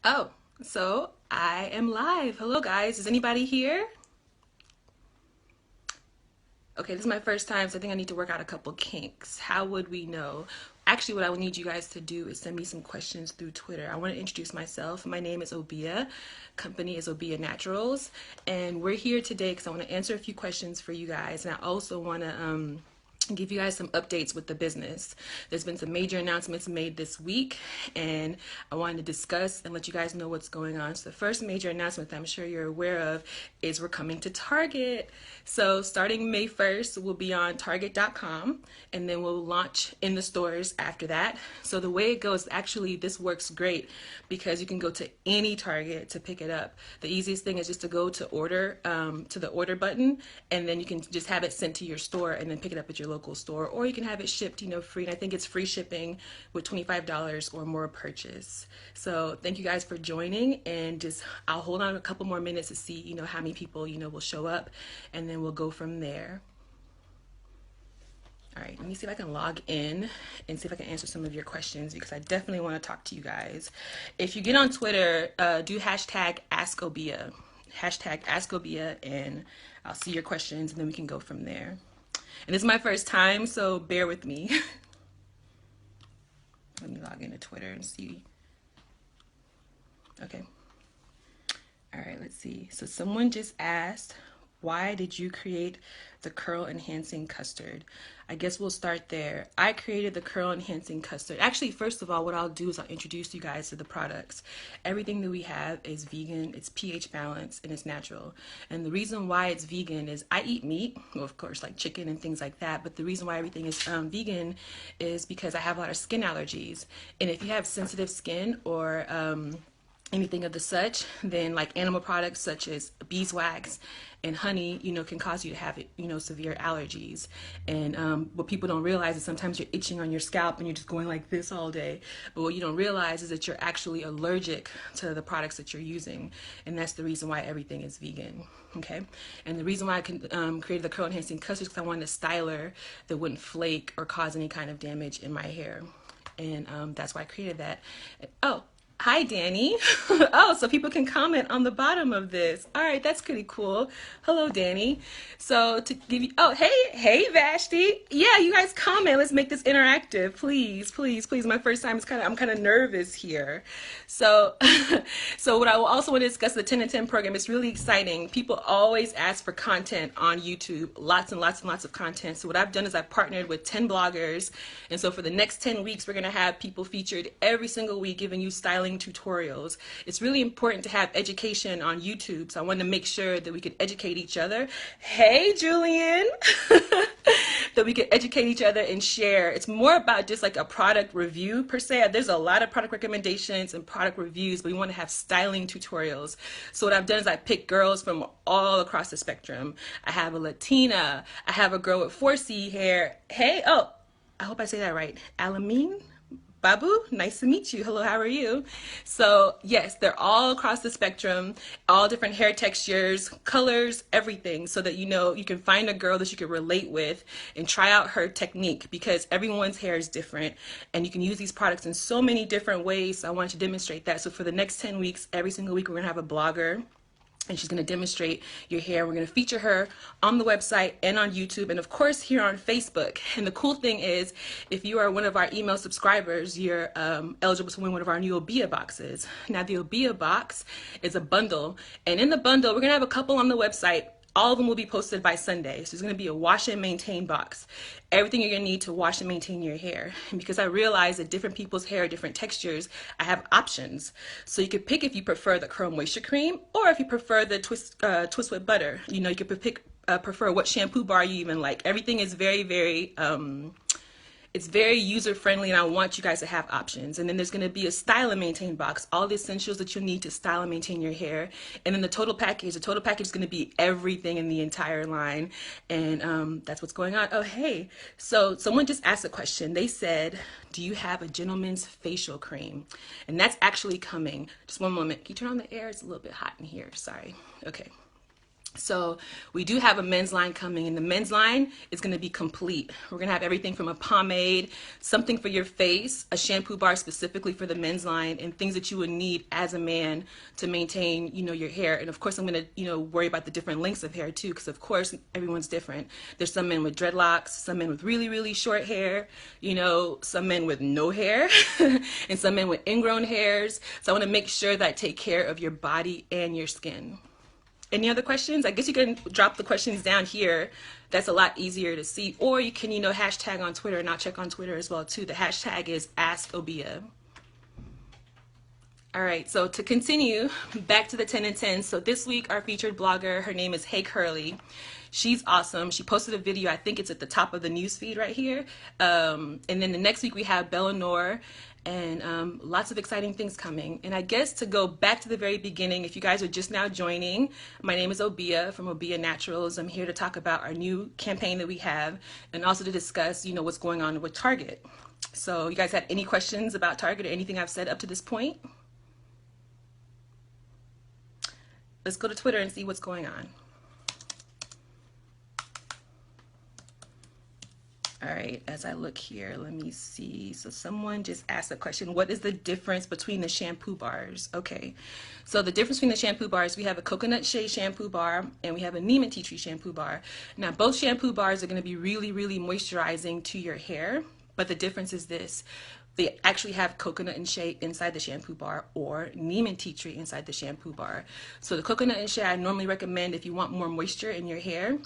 Oh, so I am live. Hello, guys. Is anybody here? Okay, this is my first time, so I think I need to work out a couple kinks. How would we know? Actually, what I would need you guys to do is send me some questions through Twitter. I want to introduce myself. My name is Obia. Company is OBIA Naturals. And we're here today because I want to answer a few questions for you guys. And I also want to give you guys some updates with the business. There's been some major announcements made this week, and I wanted to discuss and let you guys know what's going on. So the first major announcement that I'm sure you're aware of is we're coming to Target. So starting May 1st, we'll be on Target.com, and then we'll launch in the stores after that. So the way it goes, actually, this works great because you can go to any Target to pick it up. The easiest thing is just to go to order, to the order button, and then you can just have it sent to your store and then pick it up at your local store, or you can have it shipped, free. And I think it's free shipping with $25 or more purchase. So thank you guys for joining, and just I'll hold on a couple more minutes to see, how many people, will show up, and then we'll go from there. All right, let me see if I can log in and see if I can answer some of your questions because I definitely want to talk to you guys. If you get on Twitter, do hashtag AskObia, hashtag AskObia, and I'll see your questions and then we can go from there. And this is my first time, so bear with me. Let me log into Twitter and see. Okay. All right, let's see. So someone just asked, why did you create the curl enhancing custard? I guess we'll start there. I created the curl enhancing custard. Actually, first of all, what I'll do is I'll introduce you guys to the products. Everything that we have is vegan, it's pH balanced, and it's natural. And the reason why it's vegan is I eat meat, well, of course, like chicken and things like that. But the reason why everything is vegan is because I have a lot of skin allergies. And if you have sensitive skin or anything of the such, then like animal products such as beeswax and honey, can cause you to have, severe allergies. And what people don't realize is sometimes you're itching on your scalp and you're just going like this all day. But what you don't realize is that you're actually allergic to the products that you're using. And that's the reason why everything is vegan. Okay. And the reason why I created the curl enhancing custard is because I wanted a styler that wouldn't flake or cause any kind of damage in my hair. And that's why I created that. Oh, hi, Danny. Oh, so people can comment on the bottom of this. All right, that's pretty cool. Hello, Danny. So to give you, oh, hey, Vashti. Yeah, you guys comment. Let's make this interactive, please, please, please. My first time is I'm kind of nervous here. So, so what I will also want to discuss the 10 and 10 program. It's really exciting. People always ask for content on YouTube, lots and lots and lots of content. So what I've done is I've partnered with 10 bloggers, and so for the next 10 weeks, we're going to have people featured every single week giving you styling tutorials. It's really important to have education on YouTube, so I wanted to make sure that we could educate each other. Hey, Julian. That we could educate each other and share. It's more about just like a product review per se. There's a lot of product recommendations and product reviews, but we want to have styling tutorials. So what I've done is I picked girls from all across the spectrum. I have a Latina. I have a girl with 4C hair. Hey, oh, I hope I say that right. Alameen? Babu, nice to meet you. Hello, how are you? So yes, they're all across the spectrum, all different hair textures, colors, everything, so that you can find a girl that you can relate with and try out her technique, because everyone's hair is different and you can use these products in so many different ways. So I wanted to demonstrate that. So for the next 10 weeks, every single week, we're gonna have a blogger, and she's going to demonstrate your hair. We're going to feature her on the website and on YouTube, and of course here on Facebook. And the cool thing is, if you are one of our email subscribers, you're eligible to win one of our new Obia boxes. Now the Obia box is a bundle, and in the bundle we're going to have a couple on the website. All of them will be posted by Sunday. So it's going to be a wash and maintain box. Everything you're going to need to wash and maintain your hair. And because I realize that different people's hair are different textures, I have options. So you could pick if you prefer the curl moisture cream, or if you prefer the twist with butter. You could prefer what shampoo bar you even like. Everything is very, very it's very user friendly, and I want you guys to have options. And then there's going to be a style and maintain box, all the essentials that you'll need to style and maintain your hair. And then the total package is going to be everything in the entire line. And that's what's going on. Oh, hey. So someone just asked a question. They said, do you have a gentleman's facial cream? And that's actually coming. Just one moment. Can you turn on the air? It's a little bit hot in here. Sorry. Okay. So we do have a men's line coming, and the men's line is going to be complete. We're going to have everything from a pomade, something for your face, a shampoo bar specifically for the men's line, and things that you would need as a man to maintain, your hair. And of course, I'm going to, worry about the different lengths of hair too, because of course everyone's different. There's some men with dreadlocks, some men with really, really short hair, some men with no hair, and some men with ingrown hairs. So I want to make sure that I take care of your body and your skin. Any other questions? I guess you can drop the questions down here. That's a lot easier to see. Or you can, hashtag on Twitter, and I'll check on Twitter as well too. The hashtag is AskObia. All right, so to continue, back to the 10 and 10. So this week, our featured blogger, her name is Hey Curly. She's awesome. She posted a video. I think it's at the top of the news feed right here. And then the next week, we have Bella Noor. And lots of exciting things coming. And I guess to go back to the very beginning, if you guys are just now joining, my name is Obia from OBIA Naturals. I'm here to talk about our new campaign that we have, and also to discuss, what's going on with Target. So you guys have any questions about Target or anything I've said up to this point? Let's go to Twitter and see what's going on. All right, as I look here, let me see. So someone just asked a question. What is the difference between the shampoo bars? Okay, so the difference between the shampoo bars, we have a coconut shea shampoo bar and we have a neem and tea tree shampoo bar. Now, both shampoo bars are going to be really, really moisturizing to your hair, but the difference is this. They actually have coconut and shea inside the shampoo bar, or neem and tea tree inside the shampoo bar. So the coconut and shea I normally recommend if you want more moisture in your hair,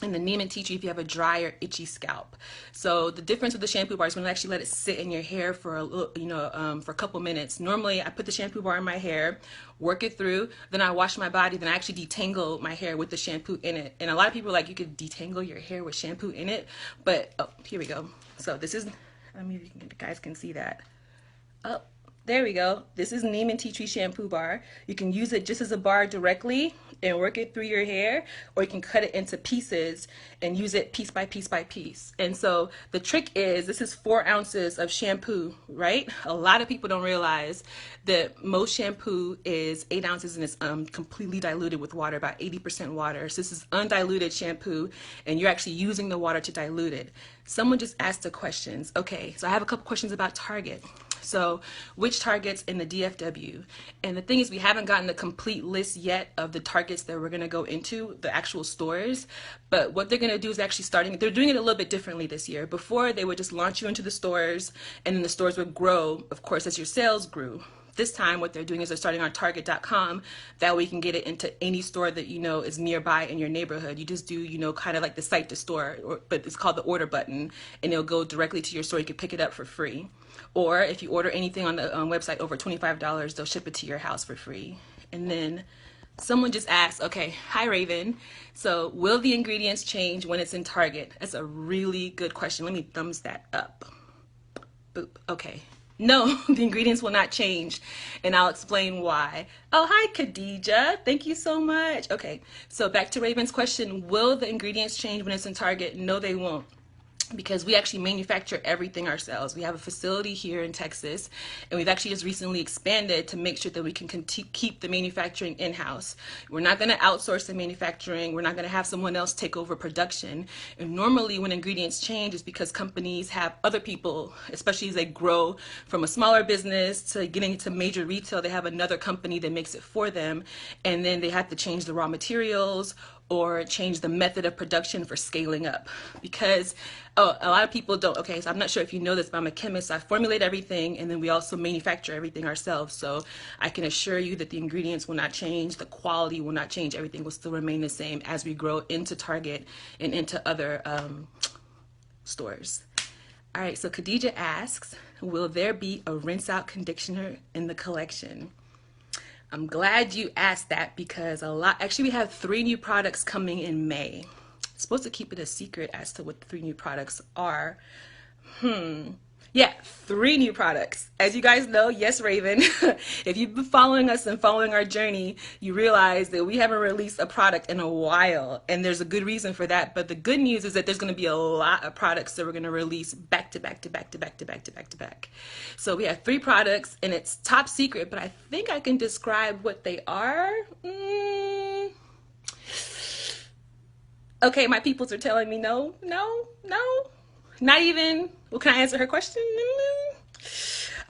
and the neem and tea tree if you have a dry or itchy scalp. So the difference with the shampoo bar is when I actually let it sit in your hair for a little, for a couple minutes. Normally I put the shampoo bar in my hair, work it through, then I wash my body, then I actually detangle my hair with the shampoo in it. And a lot of people are like, you could detangle your hair with shampoo in it, but here we go. So this is, let me, if you guys can see that. Oh, there we go. This is neem and tea tree shampoo bar. You can use it just as a bar directly and work it through your hair, or you can cut it into pieces and use it piece by piece by piece. And so the trick is, this is 4 ounces of shampoo, right? A lot of people don't realize that most shampoo is 8 ounces and it's completely diluted with water, about 80% water. So this is undiluted shampoo, and you're actually using the water to dilute it. Someone just asked the questions. Okay, so I have a couple questions about Target. So which Targets in the DFW? And the thing is, we haven't gotten the complete list yet of the Targets that we're going to go into, the actual stores. But what they're going to do is actually they're doing it a little bit differently this year. Before, they would just launch you into the stores, and then the stores would grow, of course, as your sales grew. This time, what they're doing is they're starting on Target.com. That way you can get it into any store that is nearby in your neighborhood. You just do, kind of like the site to store, but it's called the order button, and it'll go directly to your store. You can pick it up for free. Or if you order anything on the website over $25, they'll ship it to your house for free. And then someone just asked, okay, hi Raven. So will the ingredients change when it's in Target? That's a really good question. Let me thumbs that up. Boop. Okay. No, the ingredients will not change, and I'll explain why. Oh, hi, Khadija. Thank you so much. Okay, so back to Raven's question. Will the ingredients change when it's in Target? No, they won't. Because we actually manufacture everything ourselves. We have a facility here in Texas, and we've actually just recently expanded to make sure that we can keep the manufacturing in-house. We're not going to outsource the manufacturing. We're not going to have someone else take over production. And normally when ingredients change, it's because companies have other people, especially as they grow from a smaller business to getting into major retail, they have another company that makes it for them, and then they have to change the raw materials or change the method of production for scaling up. Because a lot of people don't, okay, so I'm not sure if you know this, but I'm a chemist. I formulate everything, and then we also manufacture everything ourselves. So I can assure you that the ingredients will not change, the quality will not change, everything will still remain the same as we grow into Target and into other stores. All right, so Khadija asks, will there be a rinse out conditioner in the collection? I'm glad you asked that, because actually we have 3 new products coming in May. I'm supposed to keep it a secret as to what the 3 new products are. Yeah, 3 new products. As you guys know, yes, Raven, if you've been following us and following our journey, you realize that we haven't released a product in a while, and there's a good reason for that. But the good news is that there's going to be a lot of products that we're going to release back to back to back to back to back to back to back. So we have 3 products, and it's top secret, but I think I can describe what they are. Okay, my peoples are telling me no, no, no. Not even. Well, can I answer her question?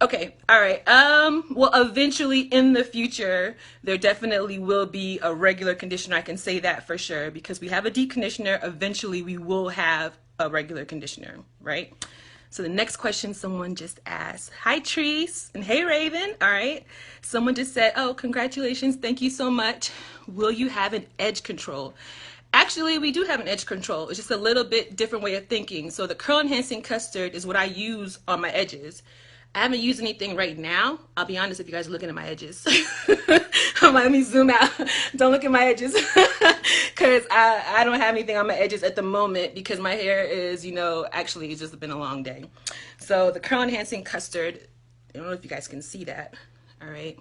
Okay, all right. Well, eventually in the future, there definitely will be a regular conditioner. I can say that for sure because we have a deep conditioner. Eventually, we will have a regular conditioner, right? So the next question someone just asked, hi Treese and hey Raven. All right. Someone just said, oh, congratulations. Thank you so much. Will you have an edge control? Actually, we do have an edge control. It's just a little bit different way of thinking. So the curl enhancing custard is what I use on my edges. I haven't used anything right now. I'll be honest if you guys are looking at my edges. Let me zoom out. Don't look at my edges. Because I don't have anything on my edges at the moment because my hair is, actually it's just been a long day. So the curl enhancing custard, I don't know if you guys can see that. All right.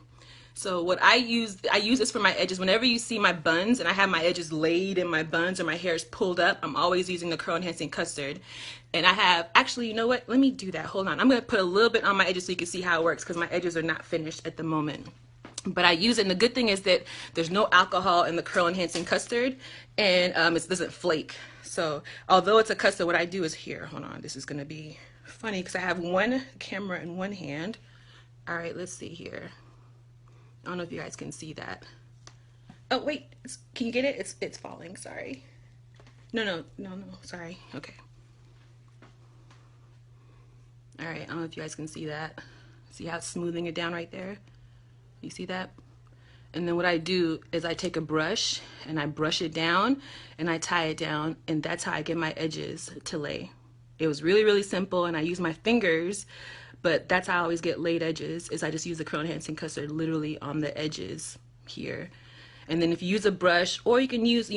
So what I use this for my edges. Whenever you see my buns and I have my edges laid in my buns or my hair is pulled up, I'm always using the curl enhancing custard. And I have, actually, you know what? Let me do that. Hold on. I'm going to put a little bit on my edges so you can see how it works because my edges are not finished at the moment. But I use it, and the good thing is that there's no alcohol in the curl enhancing custard, and it doesn't flake. So although it's a custard, what I do is here. Hold on. This is going to be funny because I have one camera in one hand. All right, let's see here. I don't know if you guys can see that. Oh, wait. Can you get it? It's falling. Sorry. No. Sorry. Okay. All right. I don't know if you guys can see that. See how it's smoothing it down right there? You see that? And then what I do is I take a brush and I brush it down and I tie it down, and that's how I get my edges to lay. It was really, really simple, and I use my fingers, but that's how I always get laid edges, is I just use the curl enhancing custard literally on the edges here. And then if you use a brush, or you can use,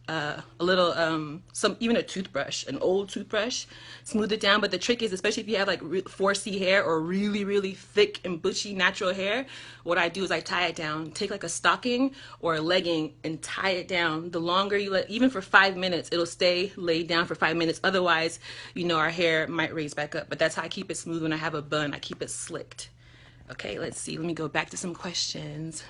a little, even a toothbrush, an old toothbrush, smooth it down. But the trick is, especially if you have like 4C hair or really, really thick and bushy natural hair, what I do is I tie it down, take like a stocking or a legging and tie it down. The longer you let, even for 5 minutes, it'll stay laid down for 5 minutes. Otherwise, our hair might raise back up. But that's how I keep it smooth when I have a bun. I keep it slicked. Okay, let's see. Let me go back to some questions.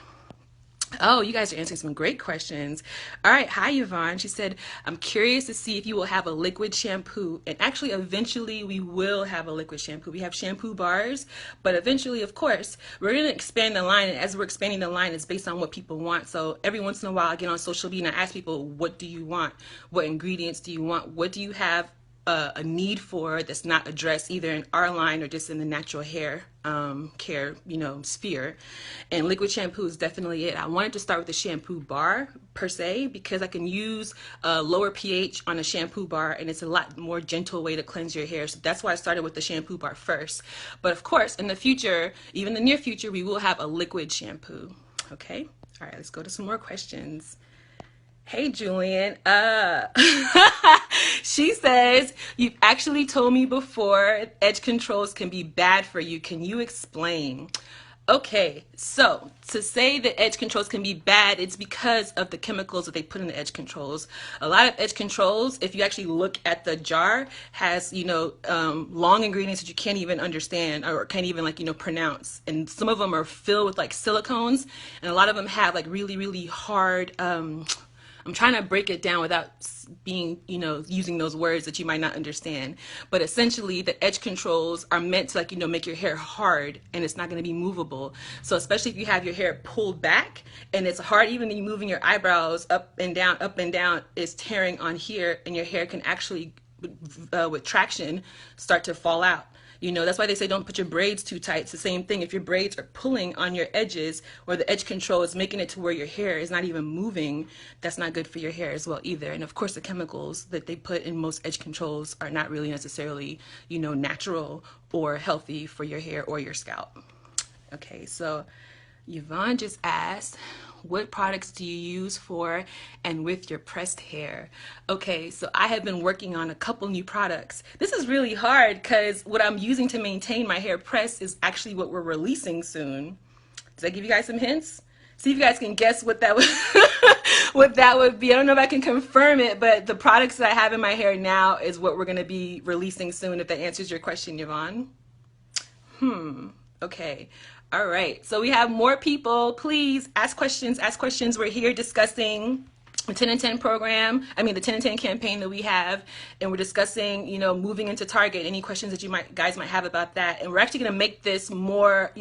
Oh, you guys are answering some great questions. All right. Hi, Yvonne. She said, I'm curious to see if you will have a liquid shampoo. And actually, eventually, we will have a liquid shampoo. We have shampoo bars, but eventually, of course, we're going to expand the line. And as we're expanding the line, it's based on what people want. So every once in a while, I get on social media and I ask people, what do you want? What ingredients do you want? What do you have a need for that's not addressed either in our line or just in the natural hair care sphere? And liquid shampoo is definitely it. I wanted to start with the shampoo bar per se because I can use a lower pH on a shampoo bar, and it's a lot more gentle way to cleanse your hair. So that's why I started with the shampoo bar first. But of course, in the future, even the near future, we will have a liquid shampoo. Okay. All right, let's go to some more questions. Hey, Julian. She says, you've actually told me before edge controls can be bad for you. Can you explain? Okay, so to say that edge controls can be bad, it's because of the chemicals that they put in the edge controls. A lot of edge controls, if you actually look at the jar, has, long ingredients that you can't even understand or can't even pronounce. And some of them are filled with like silicones, and a lot of them have like really, really hard, I'm trying to break it down without being, using those words that you might not understand. But essentially, the edge controls are meant to, make your hair hard, and it's not going to be movable. So especially if you have your hair pulled back and it's hard, even you moving your eyebrows up and down, is tearing on here, and your hair can actually, with traction, start to fall out. That's why they say don't put your braids too tight. It's the same thing. If your braids are pulling on your edges, or the edge control is making it to where your hair is not even moving, that's not good for your hair as well either. And of course, the chemicals that they put in most edge controls are not really necessarily, natural or healthy for your hair or your scalp. Okay, so Yvonne just asked, what products do you use for and with your pressed hair? Okay, so I have been working on a couple new products. This is really hard because what I'm using to maintain my hair pressed is actually what we're releasing soon. Does that give you guys some hints? See if you guys can guess what that would what that would be. I don't know if I can confirm it, but the products that I have in my hair now is what we're going to be releasing soon, if that answers your question, Yvonne. Okay. All right. So we have more people. Please ask questions. Ask questions. We're here discussing the 10 and 10 program, the 10 and 10 campaign that we have, and we're discussing, moving into Target, any questions that guys might have about that. And we're actually going to make this more,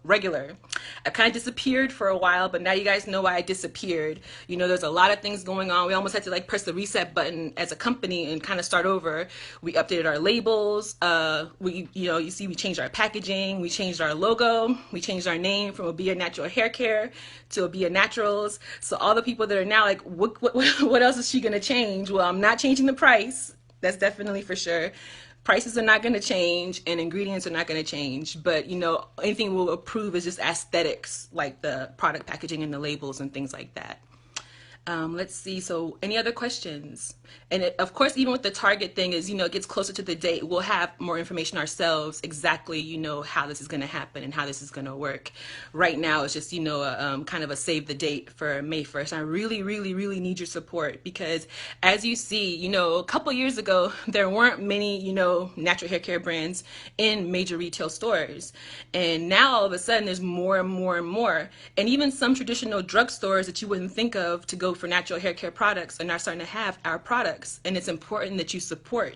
regular. I kind of disappeared for a while, but now you guys know why I disappeared. There's a lot of things going on. We almost had to like press the reset button as a company and kind of start over. We updated our labels. You see, we changed our packaging. We changed our logo. We changed our name from OBIA Natural Hair Care to OBIA Naturals. So all the people that are now like, what else is she going to change? Well, I'm not changing the price. That's definitely for sure. Prices are not going to change and ingredients are not going to change. But, anything we'll approve is just aesthetics, like the product packaging and the labels and things like that. Let's see. So any other questions? And of course, even with the Target thing is, it gets closer to the date, we'll have more information ourselves, exactly, how this is going to happen and how this is going to work. Right now, it's just, kind of a save the date for May 1st. I really, really, really need your support because as you see, a couple years ago, there weren't many, natural hair care brands in major retail stores. And now all of a sudden there's more and more and more. And even some traditional drugstores that you wouldn't think of to go for natural hair care products are now starting to have our products. And it's important that you support,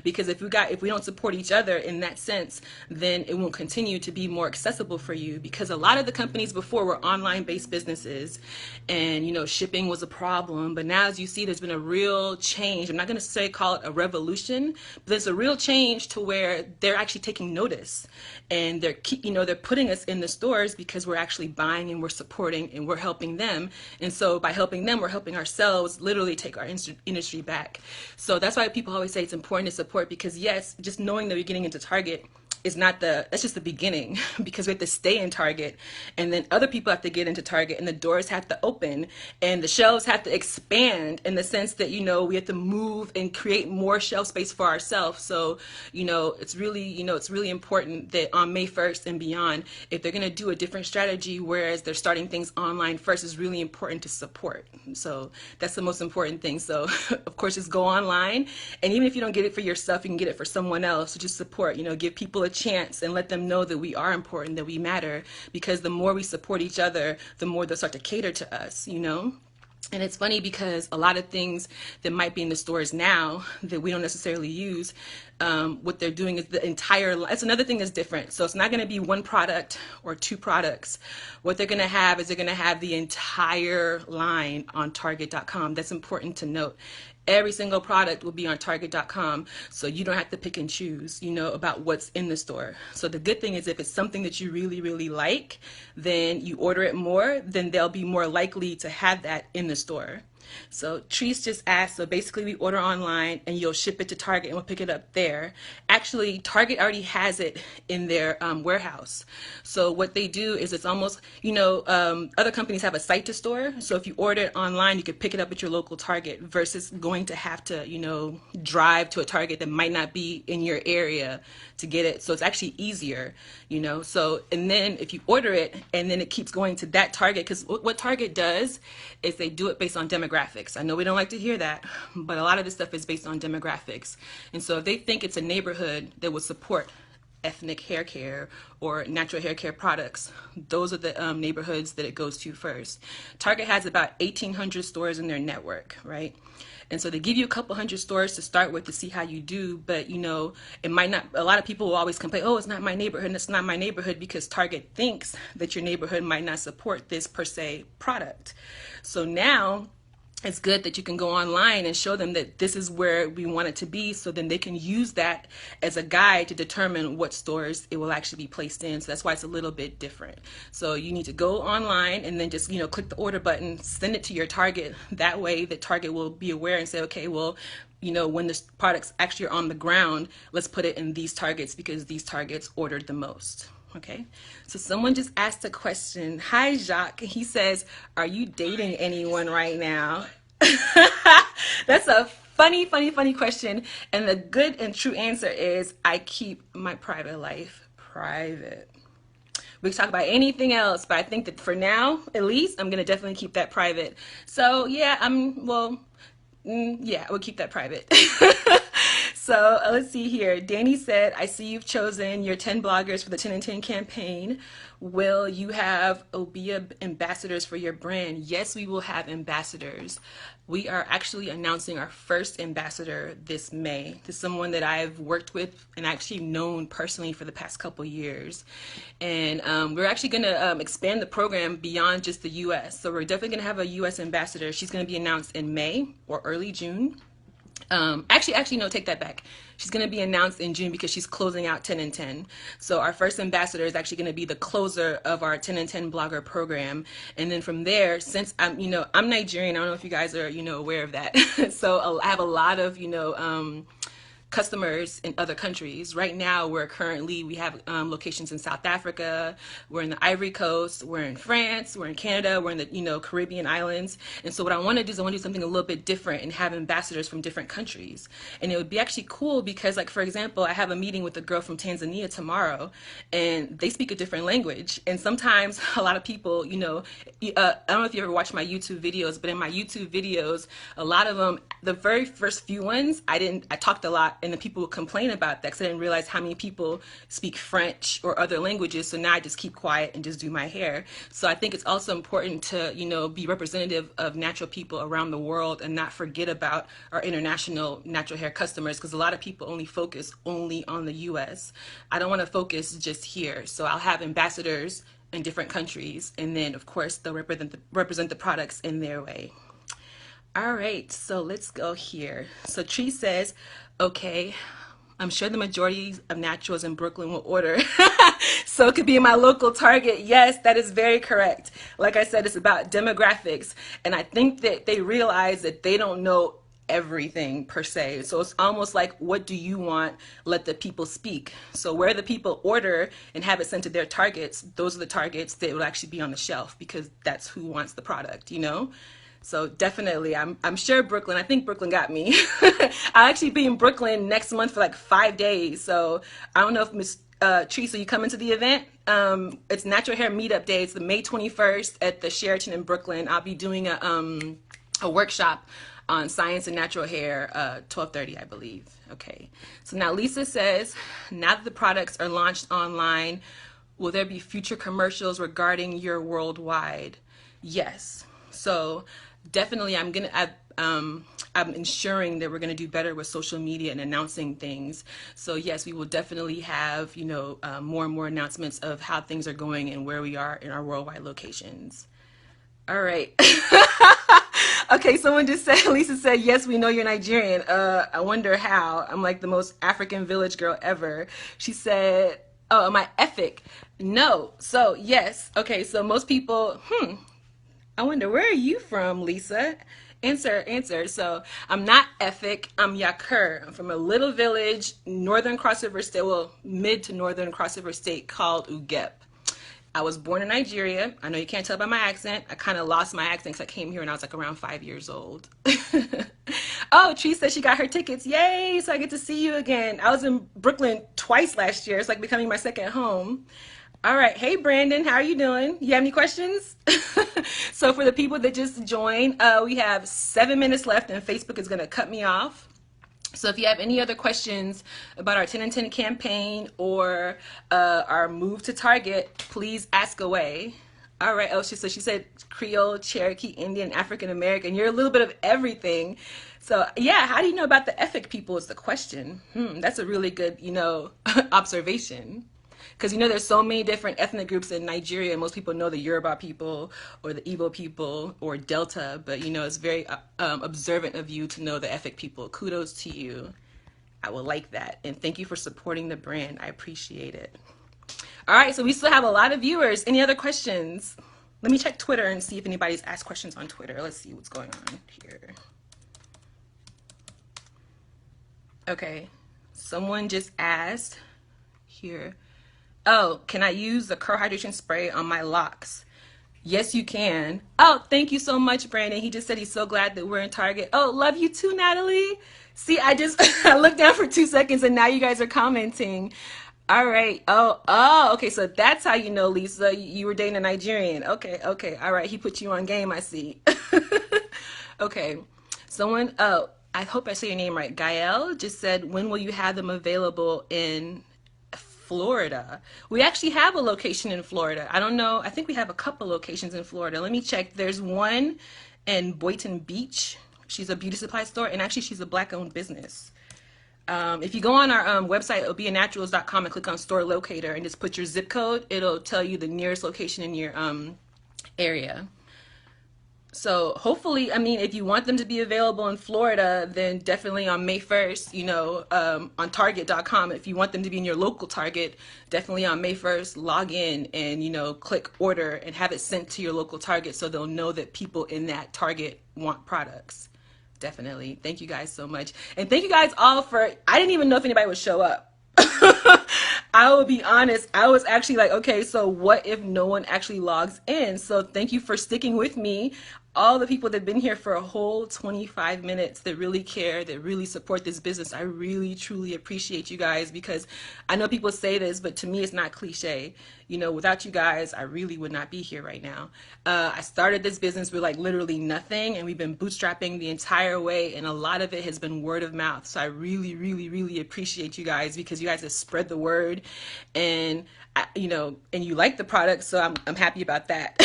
because if we don't support each other in that sense, then it won't continue to be more accessible for you, because a lot of the companies before were online based businesses and, shipping was a problem. But now, as you see, there's been a real change. I'm not going to say call it a revolution, but there's a real change to where they're actually taking notice and they're putting us in the stores because we're actually buying and we're supporting and we're helping them. And so by helping them, we're helping ourselves literally take our industry back. So that's why people always say it's important to support, because yes, just knowing that you're getting into Target that's just the beginning, because we have to stay in Target and then other people have to get into Target and the doors have to open and the shelves have to expand in the sense that, we have to move and create more shelf space for ourselves. So, it's really important that on May 1st and beyond, if they're going to do a different strategy, whereas they're starting things online first, is really important to support. So that's the most important thing. So of course, just go online. And even if you don't get it for yourself, you can get it for someone else. So just support, give people a chance and let them know that we are important, that we matter, because the more we support each other, the more they'll start to cater to us, And it's funny because a lot of things that might be in the stores now that we don't necessarily use, what they're doing is that's another thing that's different. So it's not going to be one product or two products. What they're going to have is they're going to have the entire line on Target.com. That's important to note. Every single product will be on Target.com, so you don't have to pick and choose, about what's in the store. So the good thing is if it's something that you really, really like, then you order it more, then they'll be more likely to have that in the store. So Treese just asked, so basically we order online and you'll ship it to Target and we'll pick it up there. Actually, Target already has it in their warehouse. So what they do is it's almost, other companies have a site to store. So if you order it online, you could pick it up at your local Target versus going to have to, drive to a Target that might not be in your area to get it. So it's actually easier, So, and then if you order it and then it keeps going to that Target, because what Target does is they do it based on demographics. I know we don't like to hear that, but a lot of this stuff is based on demographics. And so if they think it's a neighborhood that would support ethnic hair care or natural hair care products, those are the neighborhoods that it goes to first. Target has about 1,800 stores in their network, right? And so they give you a couple hundred stores to start with to see how you do, but it might not, a lot of people will always complain, oh, it's not my neighborhood, and it's not my neighborhood, because Target thinks that your neighborhood might not support this per se product. So now it's good that you can go online and show them that this is where we want it to be, so then they can use that as a guide to determine what stores it will actually be placed in. So that's why it's a little bit different. So you need to go online and then just, click the order button, send it to your Target. That way the Target will be aware and say, okay, well, when the products actually are on the ground, let's put it in these Targets because these Targets ordered the most. Okay, so someone just asked a question. Hi, Jacques. He says, are you dating anyone right now? That's a funny question. And the good and true answer is I keep my private life private. We can talk about anything else, but I think that for now, at least, I'm going to definitely keep that private. So yeah, I would keep that private. So let's see here. Danny said, I see you've chosen your 10 bloggers for the 10 and 10 campaign. Will you have OBIA ambassadors for your brand? Yes, we will have ambassadors. We are actually announcing our first ambassador this May. This is someone that I've worked with and actually known personally for the past couple years. And we're actually going to expand the program beyond just the US. So we're definitely going to have a US ambassador. She's going to be announced in May or early June. Actually, no, take that back. She's going to be announced in June because she's closing out 10 and 10. So our first ambassador is actually going to be the closer of our 10 and 10 blogger program. And then from there, since I'm Nigerian, I don't know if you guys are, aware of that. So I have a lot of, customers in other countries. Right now, we have locations in South Africa, we're in the Ivory Coast, we're in France, we're in Canada, we're in the Caribbean islands. And so what I want to do is I want to do something a little bit different and have ambassadors from different countries. And it would be actually cool because, like, for example, I have a meeting with a girl from Tanzania tomorrow, and they speak a different language. And sometimes a lot of people, I don't know if you ever watched my YouTube videos, but in my YouTube videos, a lot of them, the very first few ones, I talked a lot, and the people would complain about that because I didn't realize how many people speak French or other languages. So now I just keep quiet and just do my hair. So I think it's also important to, be representative of natural people around the world and not forget about our international natural hair customers, because a lot of people only focus only on the US. I don't want to focus just here. So I'll have ambassadors in different countries, and then of course they'll represent the products in their way. All right, so let's go here. So Tree says, okay, I'm sure the majority of naturals in Brooklyn will order. So it could be my local Target. Yes, that is very correct. Like I said, it's about demographics. And I think that they realize that they don't know everything per se. So it's almost like, what do you want? Let the people speak. So where the people order and have it sent to their targets, those are the targets that will actually be on the shelf, because that's who wants the product, So definitely, I'm sure Brooklyn. I think Brooklyn got me. I'll actually be in Brooklyn next month for like 5 days. So I don't know if Miss Teresa, you coming to the event? It's Natural Hair Meetup Day. It's the May 21st at the Sheraton in Brooklyn. I'll be doing a workshop on science and natural hair, 12:30, I believe. Okay. So now Lisa says, now that the products are launched online, will there be future commercials regarding your worldwide? Yes. So definitely, I'm ensuring that we're going to do better with social media and announcing things. So yes, we will definitely have, more and more announcements of how things are going and where we are in our worldwide locations. All right. Okay, someone just said, Lisa said, yes, we know you're Nigerian. I wonder how. I'm like the most African village girl ever. She said, oh, am I ethic? No. So yes. Okay, so most people, I wonder, where are you from, Lisa? Answer. So I'm not Efik, I'm Yakur. I'm from a little village, northern Cross River State, well, mid to northern Cross River State called Ugep. I was born in Nigeria. I know you can't tell by my accent. I kind of lost my accent because I came here when I was like around 5 years old. Oh, Tree said she got her tickets. Yay, so I get to see you again. I was in Brooklyn twice last year. It's like becoming my second home. All right. Hey, Brandon, how are you doing? You have any questions? So for the people that just joined, we have 7 minutes left and Facebook is going to cut me off. So if you have any other questions about our 10 and 10 campaign or our move to Target, please ask away. All right. Oh, she said Creole, Cherokee, Indian, African American. You're a little bit of everything. So yeah, how do you know about the Efik people is the question. That's a really good, observation. Because, there's so many different ethnic groups in Nigeria. Most people know the Yoruba people or the Igbo people or Delta. But, it's very observant of you to know the Efik people. Kudos to you. I will like that. And thank you for supporting the brand. I appreciate it. All right. So we still have a lot of viewers. Any other questions? Let me check Twitter and see if anybody's asked questions on Twitter. Let's see what's going on here. Okay. Someone just asked here. Oh, can I use the curl hydration spray on my locks? Yes, you can. Oh, thank you so much, Brandon. He just said he's so glad that we're in Target. Oh, love you too, Natalie. See, I looked down for 2 seconds and now you guys are commenting. All right. Oh, okay. So that's how you know, Lisa, you were dating a Nigerian. Okay. All right. He put you on game, I see. Okay. I hope I say your name right. Gael just said, when will you have them available in Florida? We actually have a location in Florida. I don't know. I think we have a couple locations in Florida. Let me check. There's one in Boynton Beach. She's a beauty supply store, and actually, she's a black-owned business. If you go on our website, obianaturals.com, and click on store locator and just put your zip code, it'll tell you the nearest location in your area. So hopefully, I mean, if you want them to be available in Florida, then definitely on May 1st, on Target.com. If you want them to be in your local Target, definitely on May 1st, log in and, click order and have it sent to your local Target so they'll know that people in that Target want products. Definitely. Thank you guys so much. And thank you guys all I didn't even know if anybody would show up. I will be honest, I was actually like, okay, so what if no one actually logs in? So thank you for sticking with me. All the people that have been here for a whole 25 minutes that really care, that really support this business. I really, truly appreciate you guys, because I know people say this, but to me, it's not cliche. Without you guys, I really would not be here right now. I started this business with like literally nothing, and we've been bootstrapping the entire way, and a lot of it has been word of mouth. So I really, really, really appreciate you guys, because you guys have spread the word, and and you like the product, so I'm happy about that.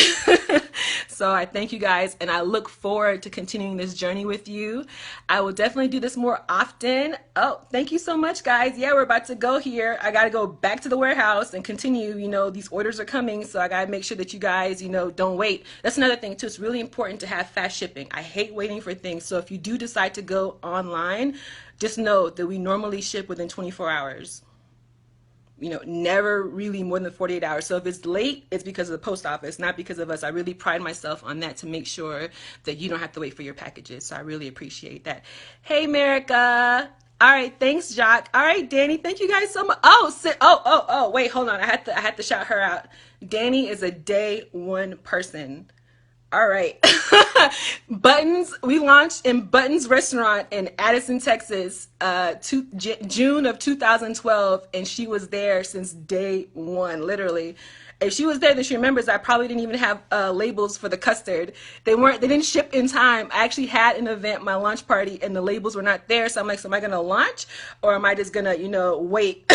So I thank you guys, and I look forward to continuing this journey with you. I will definitely do this more often. Oh, thank you so much, guys. Yeah, we're about to go here. I got to go back to the warehouse and continue. These orders are coming, so I got to make sure that you guys, don't wait. That's another thing, too. It's really important to have fast shipping. I hate waiting for things. So if you do decide to go online, just know that we normally ship within 24 hours. Never really more than 48 hours. So if it's late, it's because of the post office, not because of us. I really pride myself on that to make sure that you don't have to wait for your packages. So I really appreciate that. Hey, America. All right. Thanks, Jock. All right, Danny. Thank you guys so much. Oh, wait, hold on. I had to shout her out. Danny is a day one person. All right. Buttons, we launched in Buttons Restaurant in Addison, Texas, June of 2012, and she was there since day one, literally. If she was there, then she remembers I probably didn't even have labels for the custard. They didn't ship in time. I actually had an event, my launch party, and the labels were not there. So I'm like, so am I going to launch, or am I just going to, wait?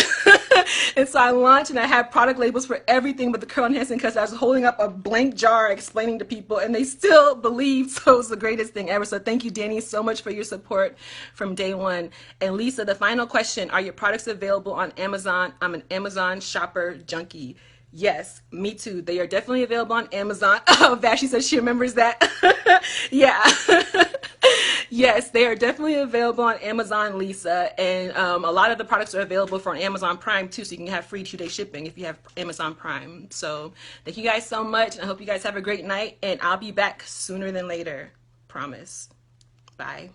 And so I launched, and I had product labels for everything but the curl enhancing custard. I was holding up a blank jar explaining to people, and they still believed. So it was the greatest thing ever. So thank you, Danny, so much for your support from day one. And Lisa, the final question, are your products available on Amazon? I'm an Amazon shopper junkie. Yes, me too. They are definitely available on Amazon. Oh, Vashi says she remembers that. Yeah. Yes, they are definitely available on Amazon, Lisa. And a lot of the products are available for Amazon Prime too, so you can have free 2-day shipping if you have Amazon Prime. So thank you guys so much, and I hope you guys have a great night, and I'll be back sooner than later. Promise. Bye.